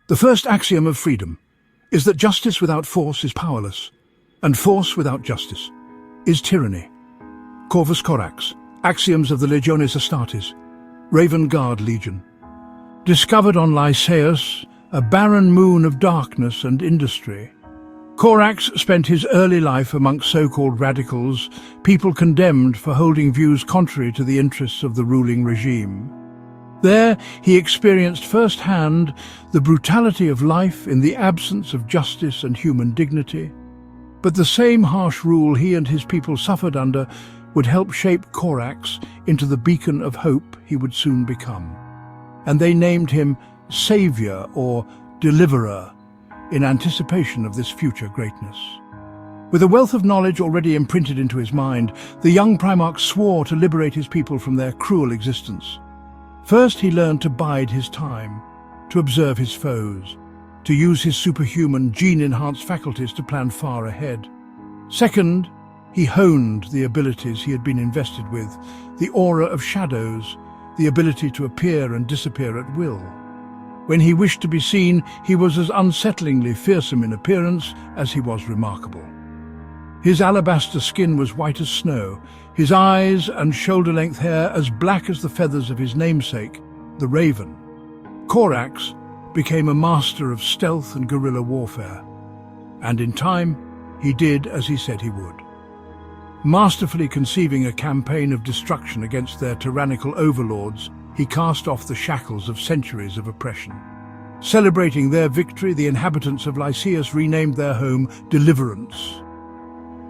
The first axiom of freedom is that justice without force is powerless, and force without justice is tyranny. Corvus Corax, Axioms of the Legiones Astartes, Raven Guard Legion. Discovered on Lycaeus, a barren moon of darkness and industry, Corax spent his early life amongst so-called radicals, people condemned for holding views contrary to the interests of the ruling regime. There, he experienced firsthand the brutality of life in the absence of justice and human dignity. But the same harsh rule he and his people suffered under would help shape Corax into the beacon of hope he would soon become. And they named him Savior or Deliverer in anticipation of this future greatness. With a wealth of knowledge already imprinted into his mind, the young Primarch swore to liberate his people from their cruel existence. First, he learned to bide his time, to observe his foes, to use his superhuman, gene-enhanced faculties to plan far ahead. Second, he honed the abilities he had been invested with, the aura of shadows, the ability to appear and disappear at will. When he wished to be seen, he was as unsettlingly fearsome in appearance as he was remarkable. His alabaster skin was white as snow, his eyes and shoulder-length hair as black as the feathers of his namesake, the Raven. Corax became a master of stealth and guerrilla warfare, and in time he did as he said he would. Masterfully conceiving a campaign of destruction against their tyrannical overlords, he cast off the shackles of centuries of oppression. Celebrating their victory, the inhabitants of Lycaeus renamed their home Deliverance.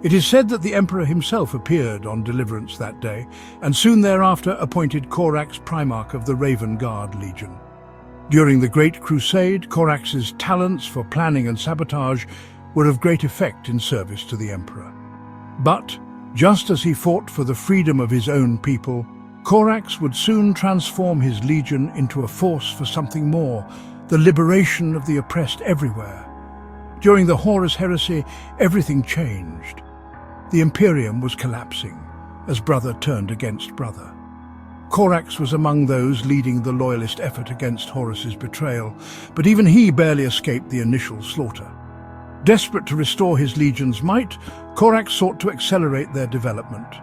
It is said that the Emperor himself appeared on Deliverance that day, and soon thereafter appointed Corax Primarch of the Raven Guard Legion. During the Great Crusade, Corax's talents for planning and sabotage were of great effect in service to the Emperor. But, just as he fought for the freedom of his own people, Corax would soon transform his legion into a force for something more, the liberation of the oppressed everywhere. During the Horus Heresy, everything changed. The Imperium was collapsing, as brother turned against brother. Corax was among those leading the loyalist effort against Horus's betrayal, but even he barely escaped the initial slaughter. Desperate to restore his legion's might, Corax sought to accelerate their development.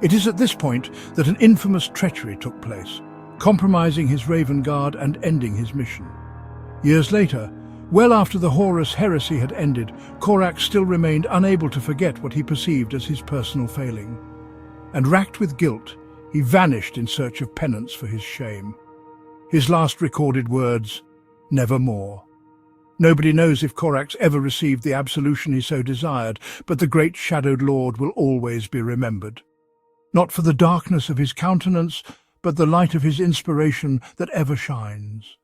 It is at this point that an infamous treachery took place, compromising his Raven Guard and ending his mission. Years later, well after the Horus Heresy had ended, Corax still remained unable to forget what he perceived as his personal failing. And racked with guilt, he vanished in search of penance for his shame. His last recorded words, "Nevermore." Nobody knows if Corax ever received the absolution he so desired, but the great shadowed lord will always be remembered. Not for the darkness of his countenance, but the light of his inspiration that ever shines.